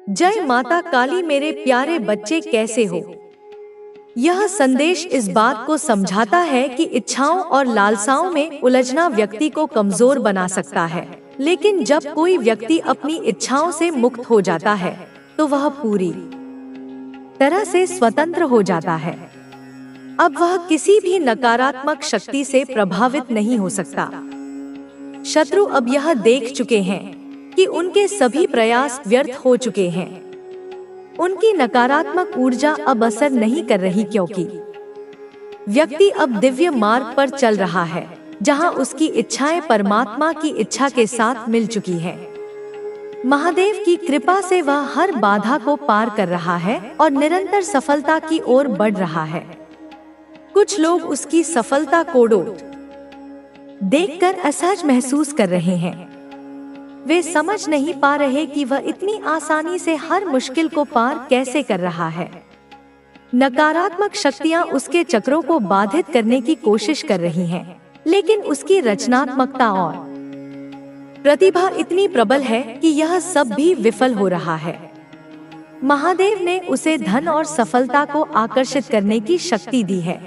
जय माता काली मेरे प्यारे बच्चे कैसे हो। यह संदेश इस बात को समझाता है कि इच्छाओं और लालसाओं में उलझना व्यक्ति को कमजोर बना सकता है, लेकिन जब कोई व्यक्ति अपनी इच्छाओं से मुक्त हो जाता है तो वह पूरी तरह से स्वतंत्र हो जाता है। अब वह किसी भी नकारात्मक शक्ति से प्रभावित नहीं हो सकता। शत्रु अब यह देख चुके हैं कि उनके सभी प्रयास व्यर्थ हो चुके हैं। उनकी नकारात्मक ऊर्जा अब असर नहीं कर रही, क्योंकि व्यक्ति अब दिव्य मार्ग पर चल रहा है, जहां उसकी इच्छाएं परमात्मा की इच्छा के साथ मिल चुकी हैं। महादेव की कृपा से वह हर बाधा को पार कर रहा है और निरंतर सफलता की ओर बढ़ रहा है। कुछ लोग उसकी सफलता को देखकर असहज महसूस कर रहे हैं। वे समझ नहीं पा रहे कि वह इतनी आसानी से हर मुश्किल को पार कैसे कर रहा है। नकारात्मक शक्तियां उसके चक्रों को बाधित करने की कोशिश कर रही हैं, लेकिन उसकी रचनात्मकता और प्रतिभा इतनी प्रबल है कि यह सब भी विफल हो रहा है। महादेव ने उसे धन और सफलता को आकर्षित करने की शक्ति दी है।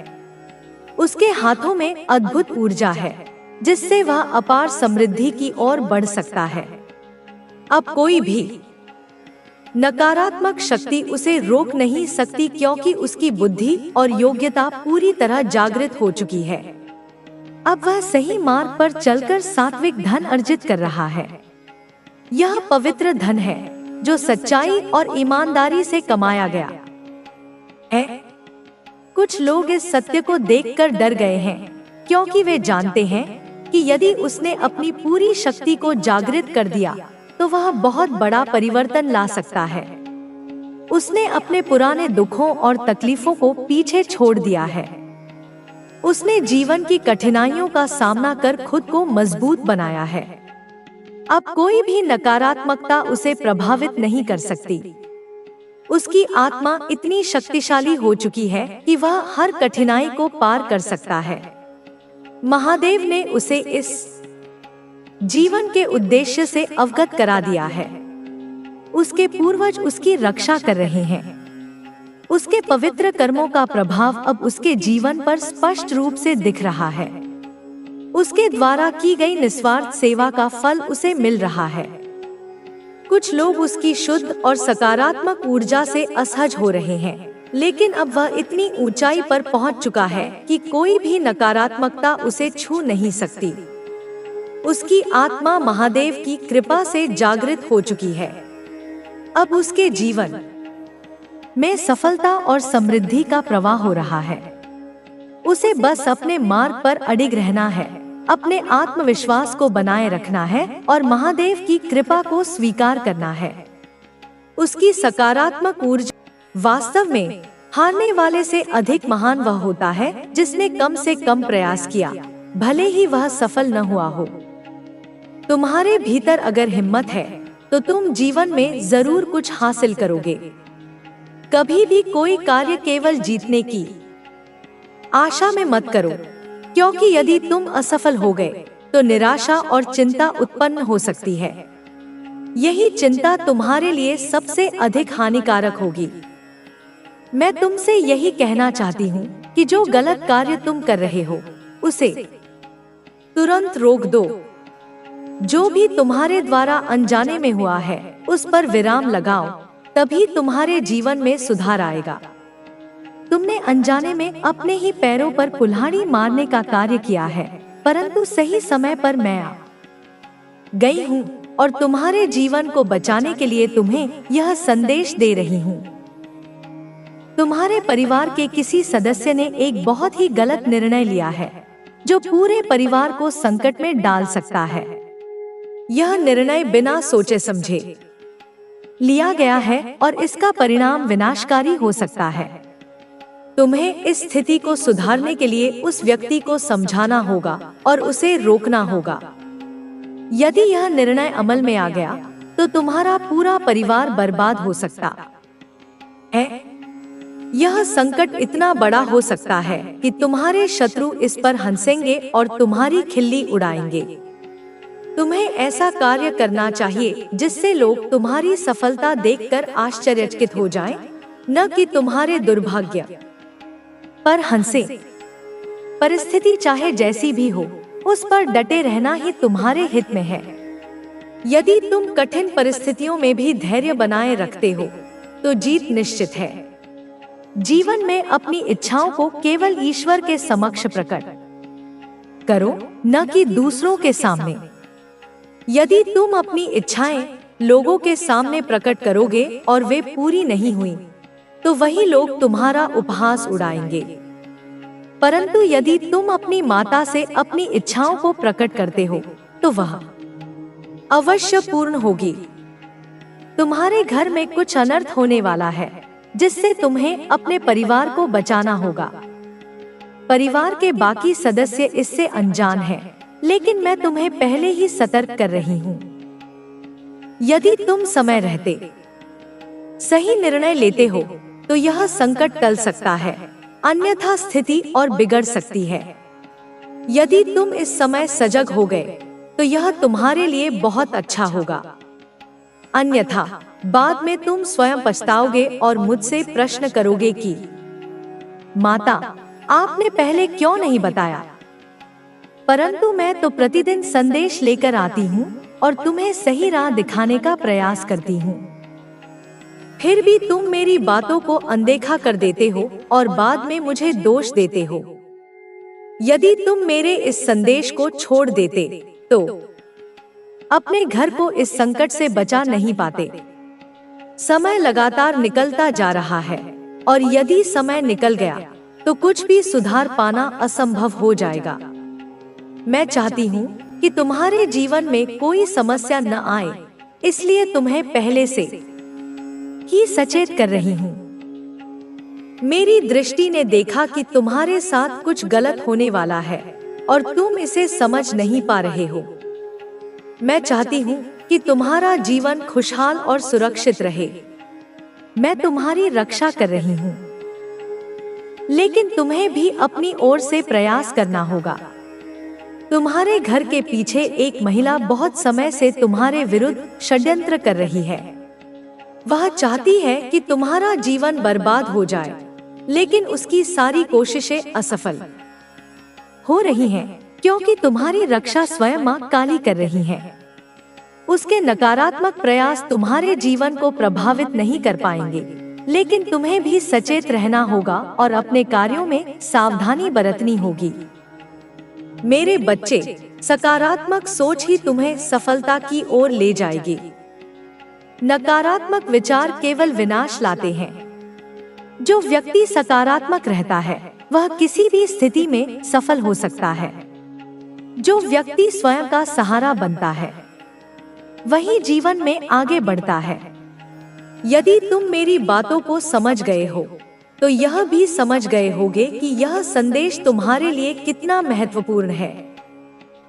उसके हाथों में अद्भुत ऊर्जा है, जिससे वह अपार समृद्धि की ओर बढ़ सकता है। अब कोई भी नकारात्मक शक्ति उसे रोक नहीं सकती, क्योंकि उसकी बुद्धि और योग्यता पूरी तरह जागृत हो चुकी है। अब वह सही मार्ग पर चलकर सात्विक धन अर्जित कर रहा है। यह पवित्र धन है जो सच्चाई और ईमानदारी से कमाया गया है। कुछ लोग इस सत्य को देखकर डर गए हैं, क्योंकि वे जानते हैं कि यदि उसने अपनी पूरी शक्ति को जागृत कर दिया तो वह बहुत बड़ा परिवर्तन ला सकता है। उसने अपने पुराने दुखों और तकलीफों को पीछे छोड़ दिया है। उसने जीवन की कठिनाइयों का सामना कर खुद को मजबूत बनाया है। अब कोई भी नकारात्मकता उसे प्रभावित नहीं कर सकती। उसकी आत्मा इतनी शक्तिशाली हो चुकी है कि वह हर कठिनाई को पार कर सकता है। महादेव ने उसे इस जीवन के उद्देश्य से अवगत करा दिया है। उसके पूर्वज उसकी रक्षा कर रहे हैं। उसके पवित्र कर्मों का प्रभाव अब उसके जीवन पर स्पष्ट रूप से दिख रहा है। उसके द्वारा की गई निस्वार्थ सेवा का फल उसे मिल रहा है। कुछ लोग उसकी शुद्ध और सकारात्मक ऊर्जा से असहज हो रहे हैं, लेकिन अब वह इतनी ऊंचाई पर पहुंच चुका है कि कोई भी नकारात्मकता उसे छू नहीं सकती। उसकी आत्मा महादेव की कृपा से जागृत हो चुकी है। अब उसके जीवन में सफलता और समृद्धि का प्रवाह हो रहा है। उसे बस अपने मार्ग पर अडिग रहना है, अपने आत्मविश्वास को बनाए रखना है और महादेव की कृपा को स्वीकार करना है। उसकी सकारात्मक ऊर्जा वास्तव में हारने वाले से अधिक महान वह होता है जिसने कम से कम प्रयास किया, भले ही वह सफल न हुआ हो। तुम्हारे भीतर अगर हिम्मत है तो तुम जीवन में जरूर कुछ हासिल करोगे। कभी भी कोई कार्य केवल जीतने की आशा में मत करो, क्योंकि यदि तुम असफल हो गए तो निराशा और चिंता उत्पन्न हो सकती है। यही चिंता तुम्हारे लिए सबसे अधिक हानिकारक होगी। मैं तुमसे यही कहना चाहती हूँ कि जो गलत कार्य तुम कर रहे हो उसे तुरंत रोक दो। जो भी तुम्हारे द्वारा अनजाने में हुआ है उस पर विराम लगाओ, तभी तुम्हारे जीवन में सुधार आएगा। तुमने अनजाने में अपने ही पैरों पर कुल्हाड़ी मारने का कार्य किया है, परंतु सही समय पर मैं आ गई हूँ और तुम्हारे जीवन को बचाने के लिए तुम्हें यह संदेश दे रही हूँ। तुम्हारे परिवार के किसी सदस्य ने एक बहुत ही गलत निर्णय लिया है, जो पूरे परिवार को संकट में डाल सकता है। यह निर्णय बिना सोचे समझे लिया गया है और इसका परिणाम विनाशकारी हो सकता है। तुम्हें इस स्थिति को सुधारने के लिए उस व्यक्ति को समझाना होगा और उसे रोकना होगा। यदि यह निर्णय अमल में आ गया तो तुम्हारा पूरा परिवार बर्बाद हो सकता है। यह संकट इतना बड़ा हो सकता है कि तुम्हारे शत्रु इस पर हंसेंगे और तुम्हारी खिल्ली उड़ाएंगे। तुम्हें ऐसा कार्य करना चाहिए जिससे लोग तुम्हारी सफलता देखकर आश्चर्यचकित हो जाएं, न कि तुम्हारे दुर्भाग्य पर हंसे। परिस्थिति चाहे जैसी भी हो, उस पर डटे रहना ही तुम्हारे हित में है। यदि तुम कठिन परिस्थितियों में भी धैर्य बनाए रखते हो, तो जीत निश्चित है। जीवन में अपनी इच्छाओं को केवल ईश्वर के समक्ष प्रकट करो, न कि दूसरों के सामने। यदि तुम अपनी इच्छाएं लोगों के सामने प्रकट करोगे और वे पूरी नहीं हुई, तो वही लोग तुम्हारा उपहास उड़ाएंगे। परंतु यदि तुम अपनी माता से अपनी इच्छाओं को प्रकट करते हो, तो वह अवश्य पूर्ण होगी। तुम्हारे घर में कुछ अनर्थ होने वाला है, जिससे तुम्हें अपने परिवार को बचाना होगा। परिवार के बाकी सदस्य इससे अनजान हैं, लेकिन मैं तुम्हें पहले ही सतर्क कर रही हूँ। यदि तुम समय रहते सही निर्णय लेते हो, तो यह संकट टल सकता है, अन्यथा स्थिति और बिगड़ सकती है। यदि तुम इस समय सजग हो गए, तो यह तुम्हारे लिए बहुत अच्छा होगा। अन्यथा बाद में तुम स्वयं पछताओगे और मुझसे प्रश्न करोगे कि माता, आपने पहले क्यों नहीं बताया? परंतु मैं तो प्रतिदिन संदेश लेकर आती हूँ और तुम्हें सही राह दिखाने का प्रयास करती हूँ। फिर भी तुम मेरी बातों को अनदेखा कर देते हो और बाद में मुझे दोष देते हो। यदि तुम मेरे इस संदेश को छोड़ देते, तो अपने घर को इस संकट से बचा नहीं पाते। समय लगातार निकलता जा रहा है, और यदि समय निकल गया, तो कुछ भी सुधार पाना असंभव हो जाएगा। मैं चाहती हूँ कि तुम्हारे जीवन में कोई समस्या न आए, इसलिए तुम्हें पहले से ही सचेत कर रही हूँ। मेरी दृष्टि ने देखा कि तुम्हारे साथ कुछ गलत होने वाला है और तुम इसे समझ नहीं पा रहे हो। मैं चाहती हूँ कि तुम्हारा जीवन खुशहाल और सुरक्षित रहे। मैं तुम्हारी रक्षा कर रही हूँ, लेकिन तुम्हें भी अपनी ओर से प्रयास करना होगा। तुम्हारे घर के पीछे एक महिला बहुत समय से तुम्हारे विरुद्ध षड्यंत्र कर रही है। वह चाहती है कि तुम्हारा जीवन बर्बाद हो जाए, लेकिन उसकी सारी कोशिशें असफल हो रही हैं, क्योंकि तुम्हारी रक्षा स्वयं मां काली कर रही है। उसके नकारात्मक प्रयास तुम्हारे जीवन को प्रभावित नहीं कर पाएंगे, लेकिन तुम्हें भी सचेत रहना होगा और अपने कार्यों में सावधानी बरतनी होगी। मेरे बच्चे, सकारात्मक सोच ही तुम्हें सफलता की ओर ले जाएगी। नकारात्मक विचार केवल विनाश लाते हैं। जो व्यक्ति सकारात्मक रहता है, वह किसी भी स्थिति में सफल हो सकता है। जो व्यक्ति स्वयं का सहारा बनता है, वही जीवन में आगे बढ़ता है। यदि तुम मेरी बातों को समझ गए हो, तो यह भी समझ गए होगे कि यह संदेश तुम्हारे लिए कितना महत्वपूर्ण है।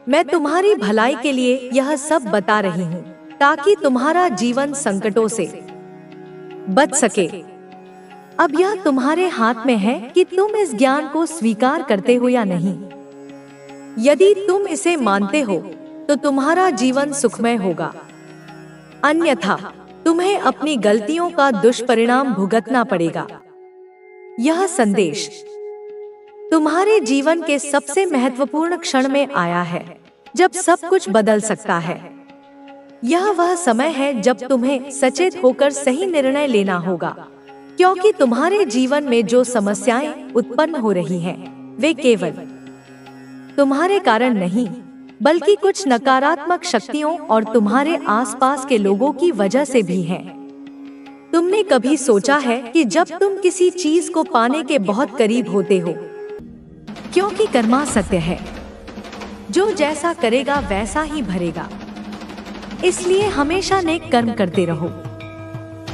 मैं तुम्हारी भलाई के लिए यह सब बता रही हूँ, ताकि तुम्हारा जीवन संकटों से बच सके। अब यह तुम्हारे हाथ में है कि तुम इस ज्ञान को स्वीकार करते हो या नहीं। यदि तुम इसे मानते हो, तो तुम्हारा जीवन सुखमय होगा। अन्यथा तुम्हें अपनी गलतियों का दुष्परिणाम भुगतना पड़ेगा। यह संदेश तुम्हारे जीवन के सबसे महत्वपूर्ण क्षण में आया है, जब सब कुछ बदल सकता है। यह वह समय है जब तुम्हें सचेत होकर सही निर्णय लेना होगा, क्योंकि तुम्हारे जीवन में जो समस्याएं उत्पन्न हो रही हैं, वे केवल तुम्हारे कारण नहीं, बल्कि कुछ नकारात्मक शक्तियों और तुम्हारे आसपास के लोगों की वजह से भी हैं। तुमने कभी सोचा है कि जब तुम किसी चीज को पाने के बहुत करीब होते हो, क्योंकि कर्मा सत्य है, जो जैसा करेगा वैसा ही भरेगा, इसलिए हमेशा नेक कर्म करते रहो।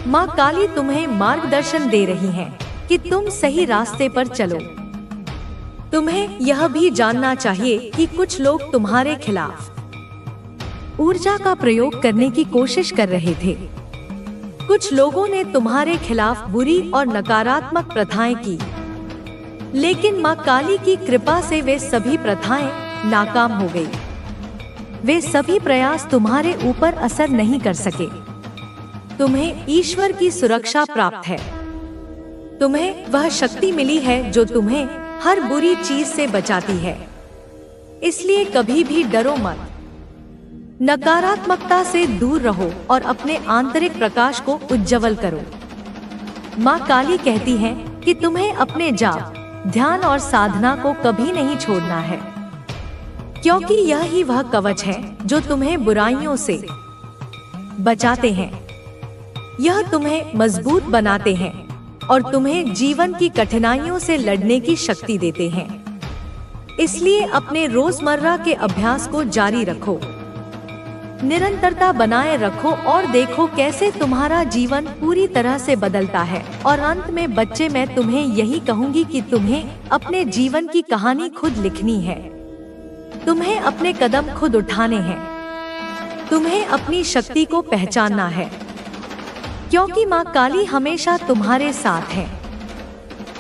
माँ काली तुम्हें मार्गदर्शन दे रही है कि तुम सही रास्ते पर चलो। तुम्हें यह भी जानना चाहिए कि कुछ लोग तुम्हारे खिलाफ ऊर्जा का प्रयोग करने की कोशिश कर रहे थे। कुछ लोगों ने तुम्हारे खिलाफ बुरी और नकारात्मक प्रथाएं की, लेकिन माँ काली की कृपा से वे सभी प्रथाएं नाकाम हो गई। वे सभी प्रयास तुम्हारे ऊपर असर नहीं कर सके। तुम्हें ईश्वर की सुरक्षा प्राप्त है। तुम्हें वह शक्ति मिली है जो तुम्हें हर बुरी चीज से बचाती है। इसलिए कभी भी डरो मत। नकारात्मकता से दूर रहो और अपने आंतरिक प्रकाश को उज्जवल करो। माँ काली कहती है कि तुम्हें अपने जाप, ध्यान और साधना को कभी नहीं छोड़ना है, क्योंकि यह ही वह कवच है जो तुम्हें बुराइयों से बचाते हैं। यह तुम्हें मजबूत बनाते हैं और तुम्हें जीवन की कठिनाइयों से लड़ने की शक्ति देते हैं। इसलिए अपने रोजमर्रा के अभ्यास को जारी रखो, निरंतरता बनाए रखो और देखो कैसे तुम्हारा जीवन पूरी तरह से बदलता है। और अंत में बच्चे, मैं तुम्हें यही कहूंगी कि तुम्हें अपने जीवन की कहानी खुद लिखनी है। तुम्हें अपने कदम खुद उठाने हैं। तुम्हें अपनी शक्ति को पहचानना है, क्योंकि माँ काली हमेशा तुम्हारे साथ है।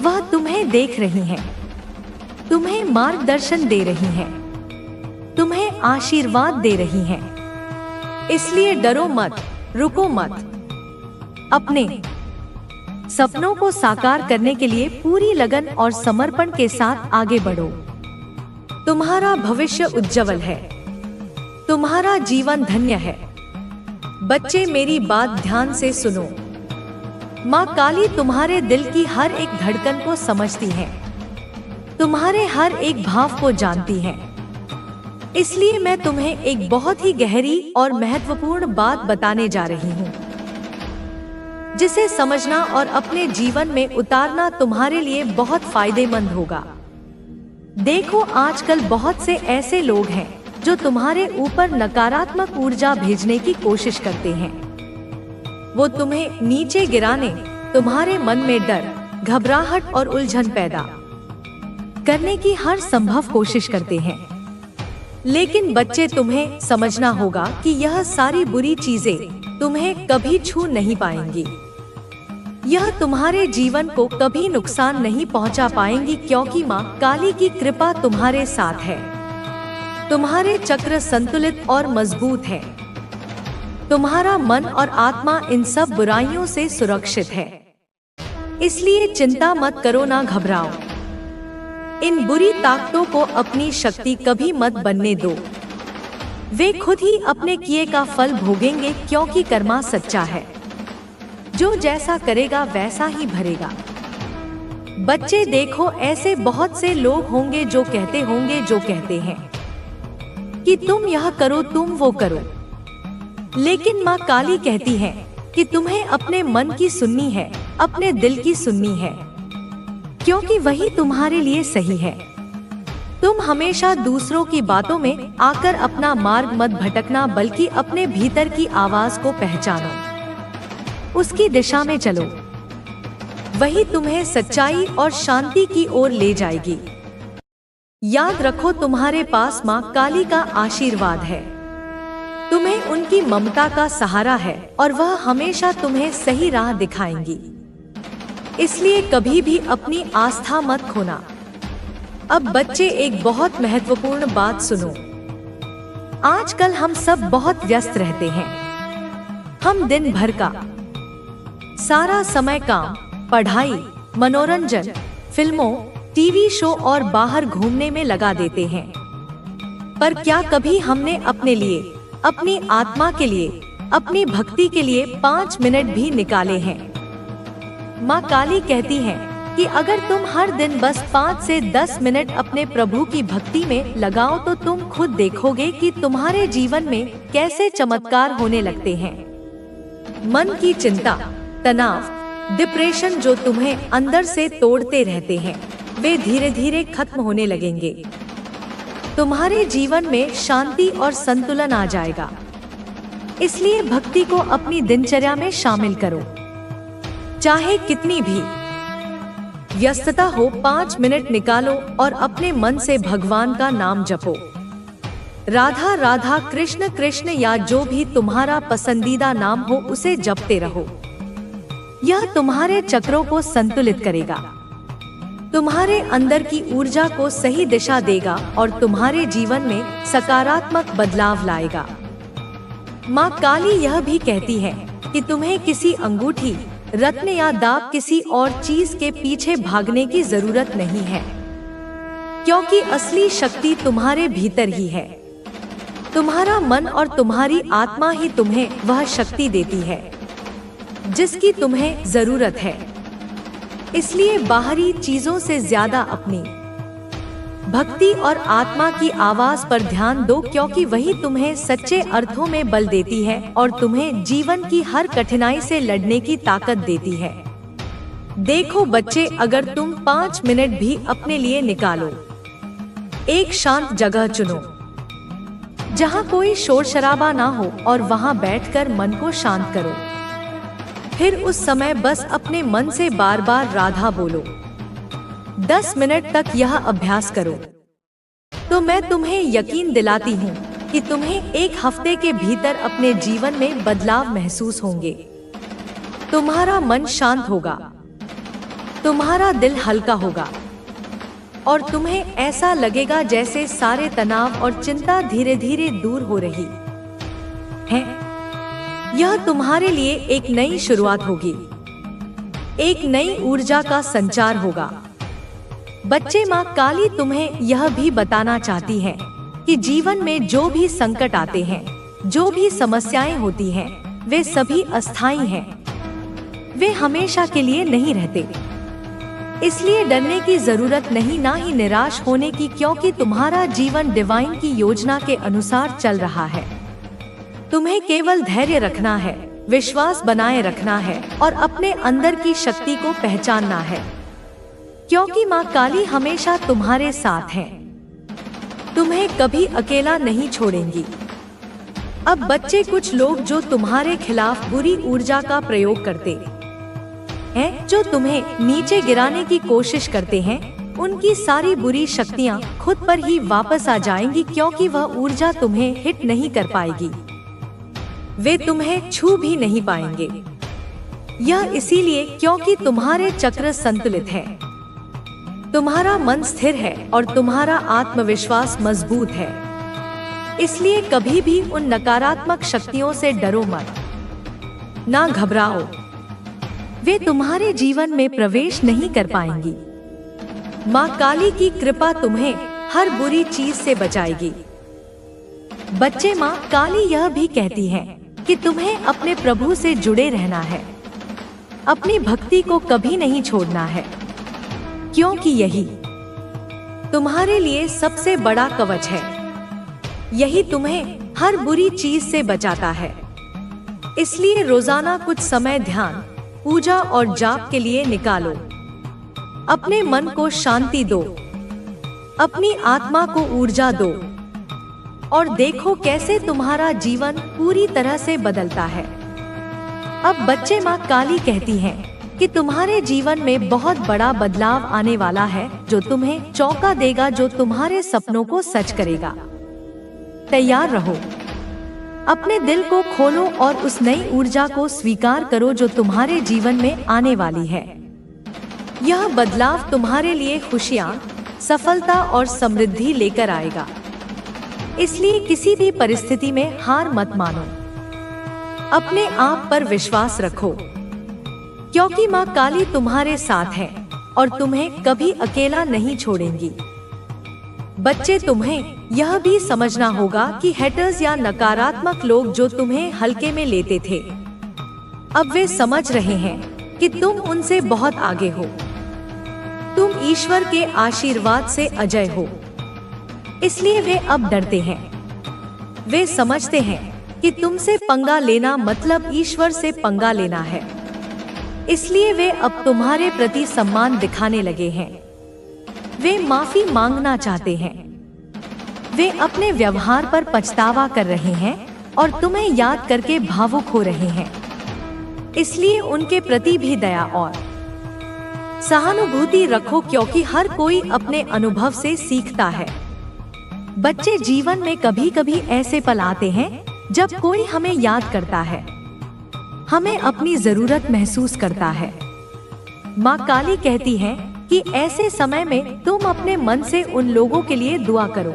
वह तुम्हें देख रही है, तुम्हें मार्गदर्शन दे रही है, तुम्हें आशीर्वाद दे रही है। इसलिए डरो मत, रुको मत। अपने सपनों को साकार करने के लिए पूरी लगन और समर्पण के साथ आगे बढ़ो। तुम्हारा भविष्य उज्जवल है, तुम्हारा जीवन धन्य है। बच्चे, मेरी बात ध्यान से सुनो। माँ काली तुम्हारे दिल की हर एक धड़कन को समझती है, तुम्हारे हर एक भाव को जानती है। इसलिए मैं तुम्हें एक बहुत ही गहरी और महत्वपूर्ण बात बताने जा रही हूँ, जिसे समझना और अपने जीवन में उतारना तुम्हारे लिए बहुत फायदेमंद होगा। देखो, आजकल बहुत से ऐसे लोग हैं जो तुम्हारे ऊपर नकारात्मक ऊर्जा भेजने की कोशिश करते हैं। वो तुम्हें नीचे गिराने, तुम्हारे मन में डर, घबराहट और उलझन पैदा करने की हर संभव कोशिश करते हैं। लेकिन बच्चे, तुम्हें समझना होगा कि यह सारी बुरी चीजें तुम्हें कभी छू नहीं पाएंगी। यह तुम्हारे जीवन को कभी नुकसान नहीं पहुंचा पाएंगी, क्योंकि माँ काली की कृपा तुम्हारे साथ है। तुम्हारे चक्र संतुलित और मजबूत है। तुम्हारा मन और आत्मा इन सब बुराइयों से सुरक्षित है। इसलिए चिंता मत करो, ना घबराओ। इन बुरी ताकतों को अपनी शक्ति कभी मत बनने दो। वे खुद ही अपने किए का फल भोगेंगे, क्योंकि कर्मा सच्चा है। जो जैसा करेगा वैसा ही भरेगा। बच्चे देखो, ऐसे बहुत से लोग होंगे जो कहते हैं कि तुम यह करो, तुम वो करो। लेकिन माँ काली कहती है कि तुम्हें अपने मन की सुननी है, अपने दिल की सुननी है, क्योंकि वही तुम्हारे लिए सही है। तुम हमेशा दूसरों की बातों में आकर अपना मार्ग मत भटकना, बल्कि अपने भीतर की आवाज को पहचानो, उसकी दिशा में चलो। वही तुम्हें सच्चाई और शांति की ओर ले जाएगी। याद रखो, तुम्हारे पास माँ काली का आशीर्वाद है। तुम्हें उनकी ममता का सहारा है और वह हमेशा तुम्हें सही राह दिखाएंगी। इसलिए कभी भी अपनी आस्था मत खोना। अब बच्चे, एक बहुत महत्वपूर्ण बात सुनो। आजकल हम सब बहुत व्यस्त रहते हैं। हम दिन भर का सारा समय काम, पढ़ाई, मनोरंजन, फिल्मों, टीवी शो और बाहर घूमने में लगा देते हैं। पर क्या कभी हमने अपने लिए, अपनी आत्मा के लिए, अपनी भक्ति के लिए 5 मिनट भी निकाले हैं? माँ काली कहती है कि अगर तुम हर दिन बस 5 से 10 मिनट अपने प्रभु की भक्ति में लगाओ तो तुम खुद देखोगे कि तुम्हारे जीवन में कैसे चमत्कार होने लगते हैं। मन की चिंता, तनाव, डिप्रेशन जो तुम्हें अंदर से तोड़ते रहते हैं, वे धीरे धीरे खत्म होने लगेंगे। तुम्हारे जीवन में शांति और संतुलन आ जाएगा। इसलिए भक्ति को अपनी दिनचर्या में शामिल करो। चाहे कितनी भी व्यस्तता हो, 5 मिनट निकालो और अपने मन से भगवान का नाम जपो। राधा राधा, कृष्ण कृष्ण या जो भी तुम्हारा पसंदीदा नाम हो उसे जपते रहो। यह तुम्हारे चक्रों को संतुलित करेगा। तुम्हारे अंदर की ऊर्जा को सही दिशा देगा और तुम्हारे जीवन में सकारात्मक बदलाव लाएगा। माँ काली यह भी कहती है कि तुम्हें किसी अंगूठी, रत्न या दाब किसी और चीज के पीछे भागने की जरूरत नहीं है, क्योंकि असली शक्ति तुम्हारे भीतर ही है। तुम्हारा मन और तुम्हारी आत्मा ही तुम्हें वह शक्ति देती है जिसकी तुम्हें जरूरत है। इसलिए बाहरी चीजों से ज्यादा अपनी भक्ति और आत्मा की आवाज पर ध्यान दो, क्योंकि वही तुम्हें सच्चे अर्थों में बल देती है और तुम्हें जीवन की हर कठिनाई से लड़ने की ताकत देती है। देखो बच्चे, अगर तुम 5 मिनट भी अपने लिए निकालो, एक शांत जगह चुनो जहाँ कोई शोर शराबा ना हो और वहाँ बैठकर मन को शांत करो। फिर उस समय बस अपने मन से बार बार राधा बोलो। 10 मिनट तक यह अभ्यास करो तो मैं तुम्हें यकीन दिलाती हूँ कि तुम्हें 1 हफ्ते के भीतर अपने जीवन में बदलाव महसूस होंगे। तुम्हारा मन शांत होगा, तुम्हारा दिल हल्का होगा और तुम्हें ऐसा लगेगा जैसे सारे तनाव और चिंता धीरे धीरे दूर हो रही है। यह तुम्हारे लिए एक नई शुरुआत होगी, एक नई ऊर्जा का संचार होगा। बच्चे, माँ काली तुम्हें यह भी बताना चाहती है कि जीवन में जो भी संकट आते हैं, जो भी समस्याएं होती हैं, वे सभी अस्थायी हैं। वे हमेशा के लिए नहीं रहते। इसलिए डरने की जरूरत नहीं, ना ही निराश होने की, क्योंकि तुम्हारा जीवन डिवाइन की योजना के अनुसार चल रहा है। तुम्हें केवल धैर्य रखना है, विश्वास बनाए रखना है और अपने अंदर की शक्ति को पहचानना है, क्योंकि माँ काली हमेशा तुम्हारे साथ है। तुम्हें कभी अकेला नहीं छोड़ेंगी। अब बच्चे, कुछ लोग जो तुम्हारे खिलाफ बुरी ऊर्जा का प्रयोग करते हैं, जो तुम्हें नीचे गिराने की कोशिश करते हैं, उनकी सारी बुरी शक्तियाँ खुद पर ही वापस आ जाएंगी, क्योंकि वह ऊर्जा तुम्हें हिट नहीं कर पाएगी। वे तुम्हें छू भी नहीं पाएंगे। यह इसीलिए क्योंकि तुम्हारे चक्र संतुलित है, तुम्हारा मन स्थिर है और तुम्हारा आत्मविश्वास मजबूत है। इसलिए कभी भी उन नकारात्मक शक्तियों से डरो मत, ना घबराओ। वे तुम्हारे जीवन में प्रवेश नहीं कर पाएंगी। माँ काली की कृपा तुम्हें हर बुरी चीज से बचाएगी। बच्चे, माँ काली यह भी कहती है कि तुम्हें अपने प्रभु से जुड़े रहना है, अपनी भक्ति को कभी नहीं छोड़ना है, क्योंकि यही तुम्हारे लिए सबसे बड़ा कवच है। यही तुम्हें हर बुरी चीज से बचाता है। इसलिए रोजाना कुछ समय ध्यान, पूजा और जाप के लिए निकालो। अपने मन को शांति दो, अपनी आत्मा को ऊर्जा दो और देखो कैसे तुम्हारा जीवन पूरी तरह से बदलता है। अब बच्चे, माँ काली कहती हैं कि तुम्हारे जीवन में बहुत बड़ा बदलाव आने वाला है, जो तुम्हें चौंका देगा, जो तुम्हारे सपनों को सच करेगा। तैयार रहो, अपने दिल को खोलो और उस नई ऊर्जा को स्वीकार करो जो तुम्हारे जीवन में आने वाली है। यह बदलाव तुम्हारे लिए खुशियाँ, सफलता और समृद्धि लेकर आएगा। इसलिए किसी भी परिस्थिति में हार मत मानो। अपने आप पर विश्वास रखो, क्योंकि माँ काली तुम्हारे साथ है और तुम्हें कभी अकेला नहीं छोड़ेंगी। बच्चे, तुम्हें यह भी समझना होगा कि हेटर्स या नकारात्मक लोग जो तुम्हें हल्के में लेते थे, अब वे समझ रहे हैं कि तुम उनसे बहुत आगे हो। तुम ईश्वर के आशीर्वाद से अजय हो। इसलिए वे अब डरते हैं। वे समझते हैं कि तुमसे पंगा लेना मतलब ईश्वर से पंगा लेना है। इसलिए वे अब तुम्हारे प्रति सम्मान दिखाने लगे हैं। वे माफी मांगना चाहते हैं। वे अपने व्यवहार पर पछतावा कर रहे हैं और तुम्हें याद करके भावुक हो रहे हैं। इसलिए उनके प्रति भी दया और सहानुभूति रखो, क्योंकि हर कोई अपने अनुभव से सीखता है। बच्चे, जीवन में कभी कभी ऐसे पल आते हैं जब कोई हमें याद करता है, हमें अपनी जरूरत महसूस करता है। माँ काली कहती है कि ऐसे समय में तुम अपने मन से उन लोगों के लिए दुआ करो,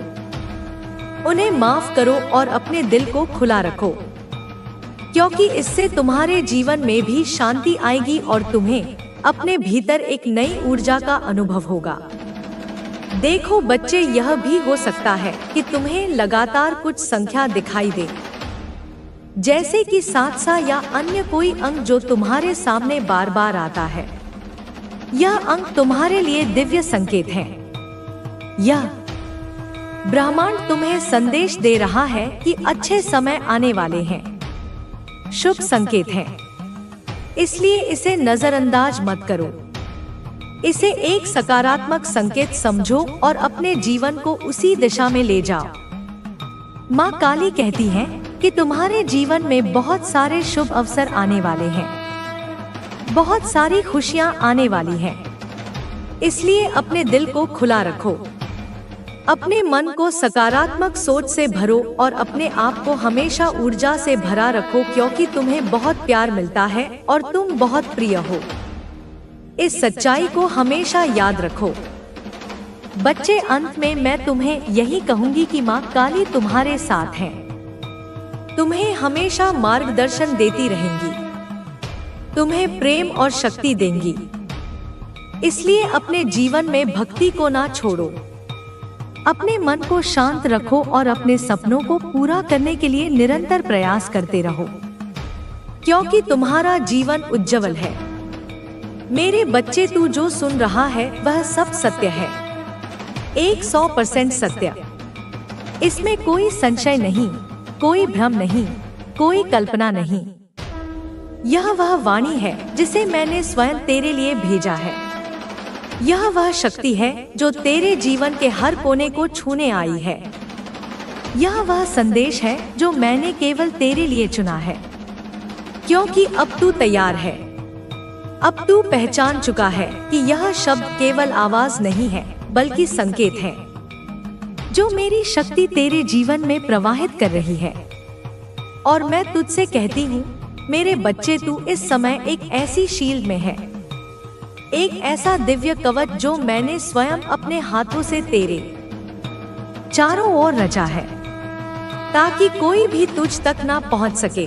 उन्हें माफ करो और अपने दिल को खुला रखो, क्योंकि इससे तुम्हारे जीवन में भी शांति आएगी और तुम्हें अपने भीतर एक नई ऊर्जा का अनुभव होगा। देखो बच्चे, यह भी हो सकता है कि तुम्हें लगातार कुछ संख्या दिखाई दे, जैसे कि 7 या अन्य कोई अंक जो तुम्हारे सामने बार बार आता है। यह अंक तुम्हारे लिए दिव्य संकेत है। यह ब्रह्मांड तुम्हें संदेश दे रहा है कि अच्छे समय आने वाले हैं, शुभ संकेत है। इसलिए इसे नजरअंदाज मत करो, इसे एक सकारात्मक संकेत समझो और अपने जीवन को उसी दिशा में ले जाओ। माँ काली कहती है कि तुम्हारे जीवन में बहुत सारे शुभ अवसर आने वाले हैं, बहुत सारी खुशियाँ आने वाली हैं। इसलिए अपने दिल को खुला रखो, अपने मन को सकारात्मक सोच से भरो और अपने आप को हमेशा ऊर्जा से भरा रखो, क्योंकि तुम्हें बहुत प्यार मिलता है और तुम बहुत प्रिय हो। इस सच्चाई को हमेशा याद रखो। बच्चे, अंत में मैं तुम्हें यही कहूंगी कि माँ काली तुम्हारे साथ है, तुम्हें हमेशा मार्गदर्शन देती रहेंगी, तुम्हें प्रेम और शक्ति देंगी। इसलिए अपने जीवन में भक्ति को ना छोड़ो, अपने मन को शांत रखो और अपने सपनों को पूरा करने के लिए निरंतर प्रयास करते रहो, क्योंकि तुम्हारा जीवन उज्जवल है। मेरे बच्चे, तू जो सुन रहा है वह सब सत्य है, 100% सत्य। इसमें कोई संशय नहीं, कोई भ्रम नहीं, कोई कल्पना नहीं। यह वह वाणी है जिसे मैंने स्वयं तेरे लिए भेजा है। यह वह शक्ति है जो तेरे जीवन के हर कोने को छूने आई है। यह वह संदेश है जो मैंने केवल तेरे लिए चुना है, क्योंकि अब तू तैयार है। अब तू पहचान चुका है कि यह शब्द केवल आवाज नहीं है, बल्कि संकेत है, जो मेरी शक्ति तेरे जीवन में प्रवाहित कर रही है। और मैं तुझसे कहती हूँ, मेरे बच्चे, तू इस समय एक ऐसी शील्ड में है, एक ऐसा दिव्य कवच जो मैंने स्वयं अपने हाथों से तेरे चारों ओर रचा है, ताकि कोई भी तुझ तक ना पहुँच सके,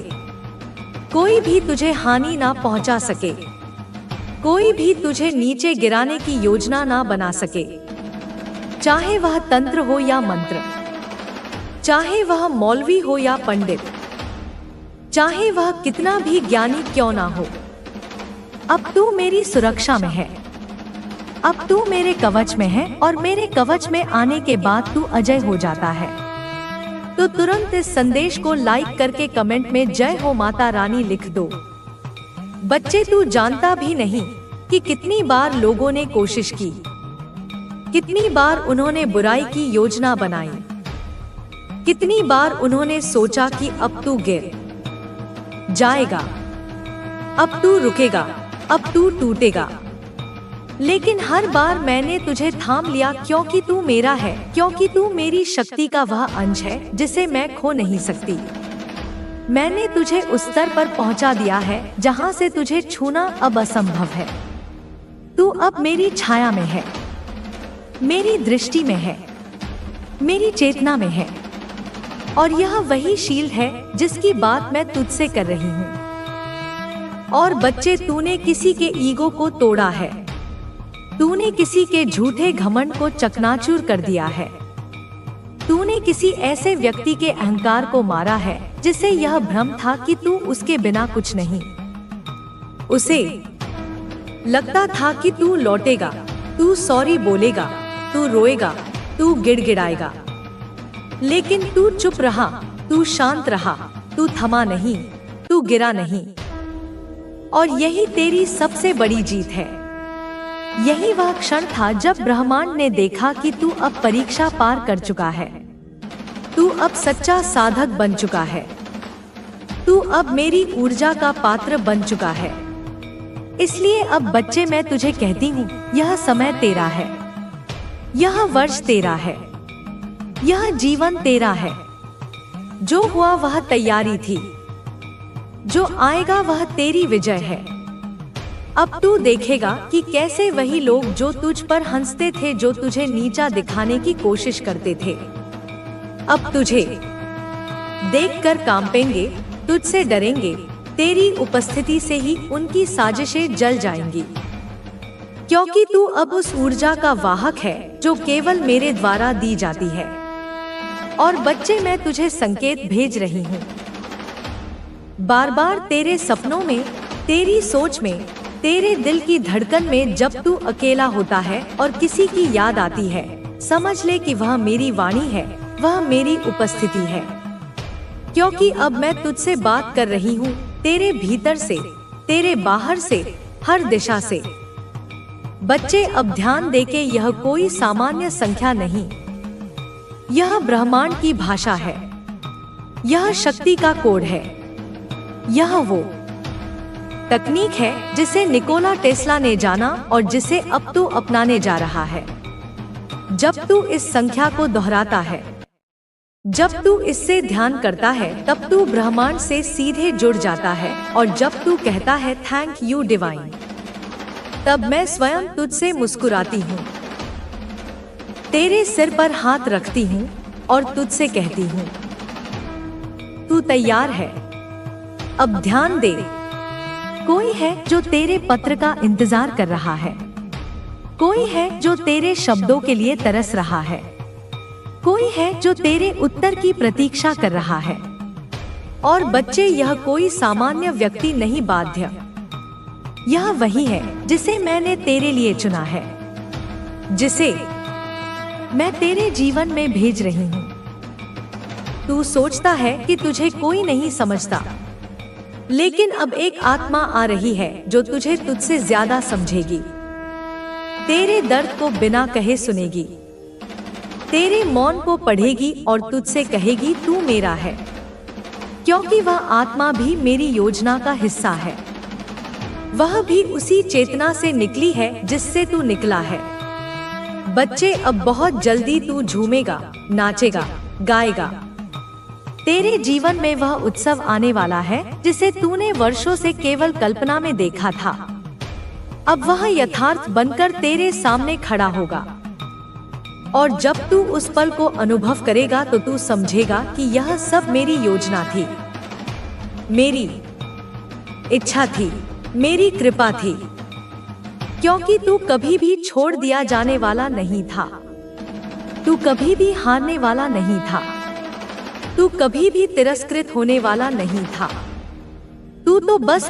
कोई भी तुझे हानि ना पहुँचा सके, कोई भी तुझे नीचे गिराने की योजना ना बना सके। चाहे वह तंत्र हो या मंत्र, चाहे वह मौलवी हो या पंडित, चाहे वह कितना भी ज्ञानी क्यों ना हो, अब तू मेरी सुरक्षा में है, अब तू मेरे कवच में है। और मेरे कवच में आने के बाद तू अजय हो जाता है। तो तुरंत इस संदेश को लाइक करके कमेंट में जय हो माता रानी लिख दो। बच्चे, तू जानता भी नहीं कि कितनी बार लोगों ने कोशिश की, कितनी बार उन्होंने बुराई की योजना बनाई, कितनी बार उन्होंने सोचा कि अब तू गिर जाएगा, अब तू रुकेगा, अब तू टूटेगा। लेकिन हर बार मैंने तुझे थाम लिया, क्योंकि तू मेरा है, क्योंकि तू मेरी शक्ति का वह अंश है जिसे मैं खो नहीं सकती। मैंने तुझे उस स्तर पर पहुंचा दिया है जहां से तुझे छूना अब असंभव है। तू अब मेरी छाया में है, मेरी दृष्टि में है, मेरी चेतना में है। और यह वही शील्ड है जिसकी बात मैं तुझसे कर रही हूँ। और बच्चे, तूने किसी के ईगो को तोड़ा है, तूने किसी के झूठे घमंड को चकनाचूर कर दिया है, तूने किसी ऐसे व्यक्ति के अहंकार को मारा है जिसे यह भ्रम था कि तू उसके बिना कुछ नहीं। उसे लगता था कि तू लौटेगा, तू सॉरी बोलेगा, तू रोएगा, तू गिड़गिड़ाएगा, लेकिन तू चुप रहा, तू शांत रहा, तू थमा नहीं, तू गिरा नहीं। और यही तेरी सबसे बड़ी जीत है। यही वह क्षण था जब ब्रह्मांड ने देखा कि तू अब परीक्षा पार कर चुका है, तू अब सच्चा साधक बन चुका है, तू अब मेरी ऊर्जा का पात्र बन चुका है। इसलिए अब बच्चे, मैं तुझे कहती हूँ, यह समय तेरा है, यह वर्ष तेरा है, यह जीवन तेरा है। जो हुआ वह तैयारी थी, जो आएगा वह तेरी विजय है। अब तू देखेगा कि कैसे वही लोग जो तुझ पर हंसते थे, जो तुझे नीचा दिखाने की कोशिश करते थे, अब तुझे देखकर कांपेंगे, तुझसे डरेंगे। तेरी उपस्थिति से ही उनकी साजिशें जल जाएंगी, क्योंकि तू अब उस ऊर्जा का वाहक है जो केवल मेरे द्वारा दी जाती है। और बच्चे, मैं तुझे संकेत भेज रही हूँ। बार बार तेरे सपनों में, तेरी सोच में, तेरे दिल की धड़कन में जब तू अकेला होता है और किसी की याद आती है, समझ ले कि वह मेरी वाणी है, वह मेरी उपस्थिति है। क्योंकि अब मैं तुझसे बात कर रही हूँ, तेरे भीतर से, तेरे बाहर से, हर दिशा से। बच्चे, अब ध्यान दे के यह कोई सामान्य संख्या नहीं, यह ब्रह्मांड की भाषा है, यह शक्ति का कोड है, यह वो तकनीक है जिसे निकोला टेस्ला ने जाना और जिसे अब तू अपनाने जा रहा है। जब तू इस संख्या को दोहराता है, जब तू इससे ध्यान करता है, तब तू ब्रह्मांड से सीधे जुड़ जाता है। और जब तू कहता है थैंक यू डिवाइन, तब मैं स्वयं तुझसे मुस्कुराती हूँ, तेरे सिर पर हाथ रखती हूँ और तुझसे कहती हूँ, तू तैयार है। अब ध्यान दे, कोई है जो तेरे पत्र का इंतजार कर रहा है, कोई है जो तेरे शब्दों के लिए तरस रहा है, कोई है जो तेरे उत्तर की प्रतीक्षा कर रहा है। और बच्चे, यह कोई सामान्य व्यक्ति नहीं, बाध्य, यह वही है जिसे मैंने तेरे लिए चुना है, जिसे मैं तेरे जीवन में भेज रही हूँ। तू सोचता है कि तुझे कोई नहीं समझता, लेकिन अब एक आत्मा आ रही है जो तुझे तुझसे ज्यादा समझेगी, तेरे दर्द को बिना कहे सुनेगी, तेरे मौन को पढ़ेगी और तुझसे कहेगी तू मेरा है। क्योंकि वह आत्मा भी मेरी योजना का हिस्सा है, वह भी उसी चेतना से निकली है जिससे तू निकला है। बच्चे, अब बहुत जल्दी तू झूमेगा, नाचेगा, गाएगा। तेरे जीवन में वह उत्सव आने वाला है जिसे तूने वर्षों से केवल कल्पना में देखा था। अब वह यथार्थ बनकर तेरे सामने खड़ा होगा। और जब तू उस पल को अनुभव करेगा तो तू समझेगा कि यह सब मेरी योजना थी, मेरी इच्छा थी, मेरी कृपा थी। क्योंकि तू कभी भी छोड़ दिया जाने वाला नहीं था, तू कभी भी हारने वाला नहीं था, तू कभी भी तिरस्कृत होने वाला नहीं था। तू तो बस